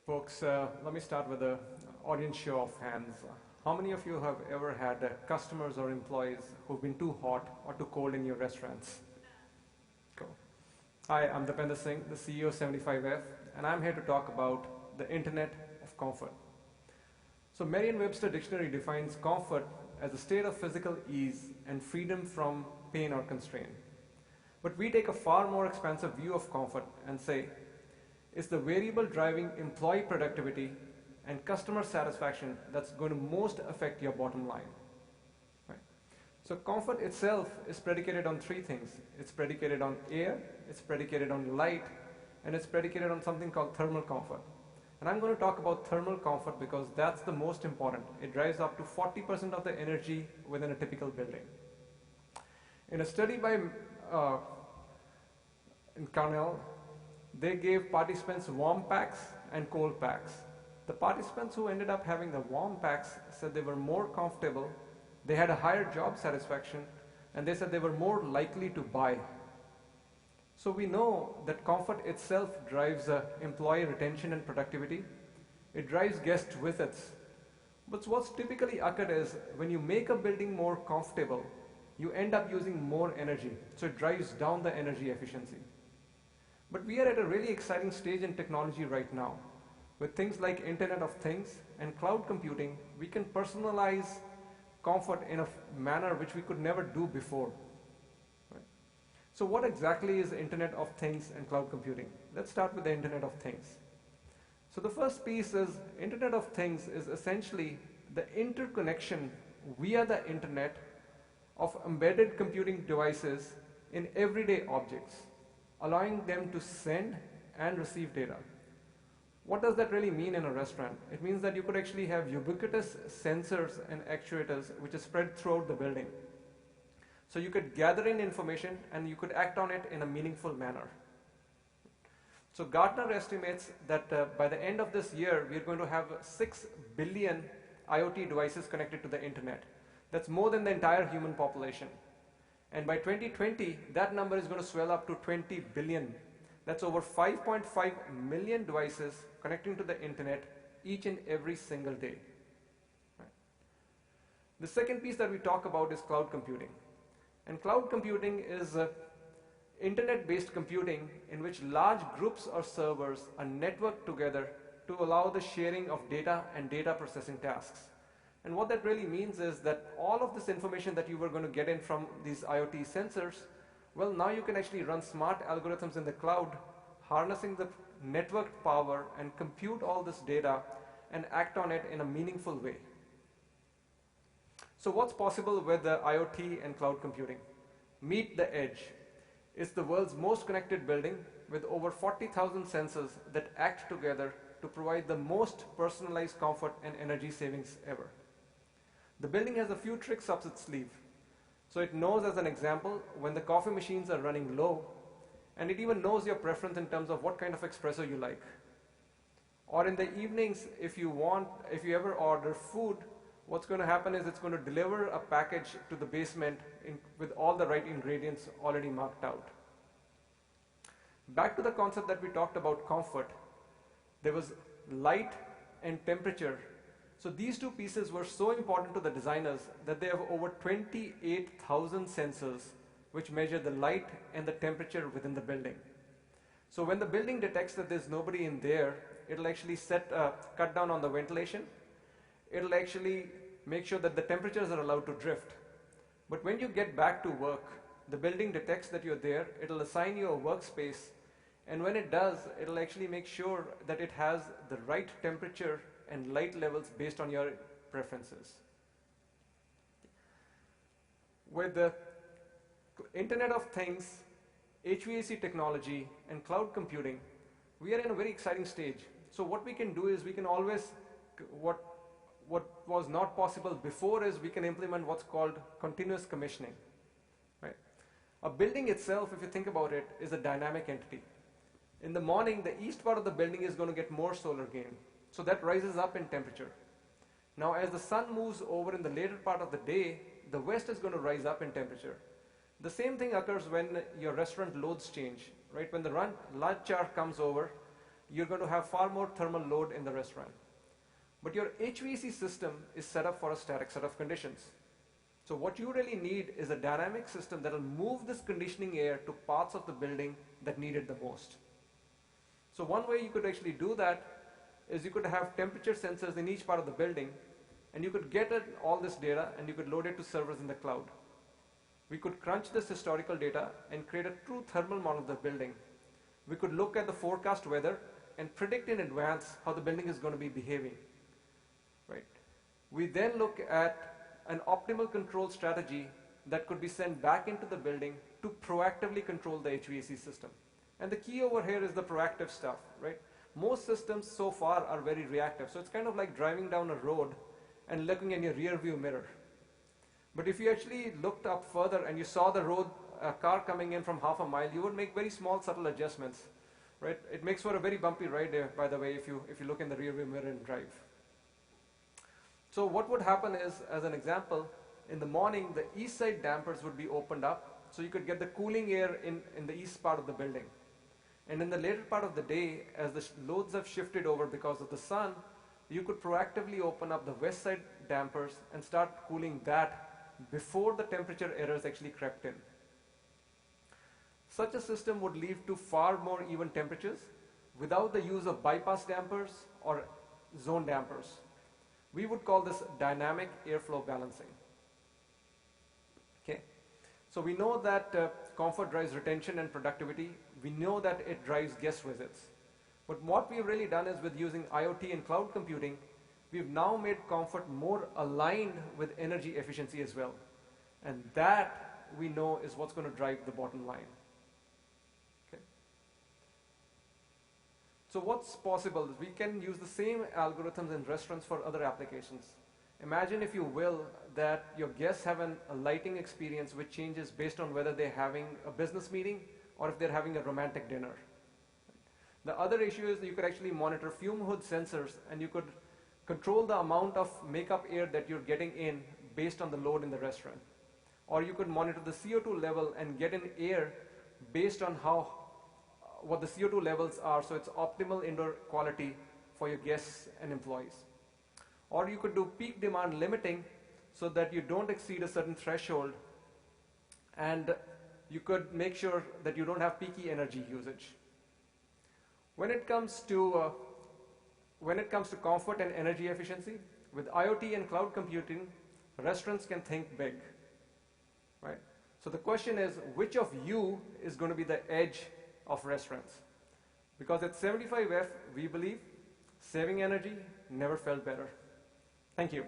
Folks, let me start with an audience show of hands. How many of you have ever had customers or employees who've been too hot or too cold in your restaurants? Cool. Hi, I'm Deepinder Singh, the CEO of 75F, and I'm here to talk about the Internet of Comfort. So Merriam-Webster Dictionary defines comfort as a state of physical ease and freedom from pain or constraint. But we take a far more expansive view of comfort and say, it's the variable driving employee productivity and customer satisfaction that's going to most affect your bottom line. Right? So comfort itself is predicated on three things. It's predicated on air, it's predicated on light, and it's predicated on something called thermal comfort. And I'm going to talk about thermal comfort because that's the most important. It drives up to 40% of the energy within a typical building. In a study by in Cornell, they gave participants warm packs and cold packs. The participants who ended up having the warm packs said they were more comfortable, they had a higher job satisfaction, and they said they were more likely to buy. So we know that comfort itself drives employee retention and productivity. It drives guest visits. But what's typically occurred is when you make a building more comfortable, you end up using more energy. So it drives down the energy efficiency. But we are at a really exciting stage in technology right now. With things like Internet of Things and cloud computing, we can personalize comfort in a manner which we could never do before. Right? So what exactly is Internet of Things and cloud computing? Let's start with the Internet of Things. So the first piece is Internet of Things is essentially the interconnection via the Internet of embedded computing devices in everyday objects, allowing them to send and receive data. What does that really mean in a restaurant? It means that you could actually have ubiquitous sensors and actuators which are spread throughout the building. So you could gather in information and you could act on it in a meaningful manner. So Gartner estimates that by the end of this year, we're going to have 6 billion IoT devices connected to the internet. That's more than the entire human population. And by 2020, that number is going to swell up to 20 billion. That's over 5.5 million devices connecting to the internet each and every single day. Right. The second piece that we talk about is cloud computing. And cloud computing is internet-based computing in which large groups of servers are networked together to allow the sharing of data and data processing tasks. And what that really means is that all of this information that you were going to get in from these IoT sensors, well, now you can actually run smart algorithms in the cloud, harnessing the network power and compute all this data and act on it in a meaningful way. So what's possible with the IoT and cloud computing? Meet the Edge. It's the world's most connected building with over 40,000 sensors that act together to provide the most personalized comfort and energy savings ever. The building has a few tricks up its sleeve. So it knows, as an example, when the coffee machines are running low, and it even knows your preference in terms of what kind of espresso you like. Or in the evenings, if you ever order food, what's going to happen is it's going to deliver a package to the basement with all the right ingredients already marked out. Back to the concept that we talked about comfort, there was light and temperature. So these two pieces were so important to the designers that they have over 28,000 sensors which measure the light and the temperature within the building. So when the building detects that there's nobody in there, it'll actually cut down on the ventilation. It'll actually make sure that the temperatures are allowed to drift. But when you get back to work, the building detects that you're there, it'll assign you a workspace, and when it does, it'll actually make sure that it has the right temperature and light levels based on your preferences. With the Internet of Things, HVAC technology, and cloud computing, we are in a very exciting stage. So what we can do is we can always, what was not possible before is we can implement what's called continuous commissioning. Right? A building itself, if you think about it, is a dynamic entity. In the morning, the east part of the building is going to get more solar gain. So that rises up in temperature. Now as the sun moves over in the later part of the day, the west is going to rise up in temperature. The same thing occurs when your restaurant loads change, right? When the lunch hour comes over, you're going to have far more thermal load in the restaurant. But your HVAC system is set up for a static set of conditions. So what you really need is a dynamic system that will move this conditioning air to parts of the building that need it the most. So one way you could actually do that is you could have temperature sensors in each part of the building, and you could get all this data and you could load it to servers in the cloud. We could crunch this historical data and create a true thermal model of the building. We could look at the forecast weather and predict in advance how the building is going to be behaving. Right? We then look at an optimal control strategy that could be sent back into the building to proactively control the HVAC system. And the key over here is the proactive stuff, right? Most systems so far are very reactive. So it's kind of like driving down a road and looking in your rear view mirror. But if you actually looked up further and you saw the road, a car coming in from half a mile, you would make very small subtle adjustments, right? It makes for a very bumpy ride, by the way, if you look in the rear view mirror and drive. So what would happen is, as an example, in the morning, the east side dampers would be opened up so you could get the cooling air in the east part of the building. And in the later part of the day, as the loads have shifted over because of the sun, you could proactively open up the west side dampers and start cooling that before the temperature errors actually crept in. Such a system would lead to far more even temperatures without the use of bypass dampers or zone dampers. We would call this dynamic airflow balancing. Okay, so we know that comfort drives retention and productivity. We know that it drives guest visits. But what we've really done is, with using IoT and cloud computing, we've now made comfort more aligned with energy efficiency as well. And that, we know, is what's going to drive the bottom line. Okay. So what's possible is we can use the same algorithms in restaurants for other applications. Imagine, if you will, that your guests have a lighting experience which changes based on whether they're having a business meeting or if they're having a romantic dinner. The other issue is that you could actually monitor fume hood sensors, and you could control the amount of makeup air that you're getting in based on the load in the restaurant. Or you could monitor the CO2 level and get in air based on what the CO2 levels are, so it's optimal indoor quality for your guests and employees. Or you could do peak demand limiting so that you don't exceed a certain threshold, and you could make sure that you don't have peaky energy usage. When it comes to comfort and energy efficiency, with IoT and cloud computing, restaurants can think big, right? So the question is, which of you is going to be the edge of restaurants? Because at 75F, we believe saving energy never felt better. Thank you.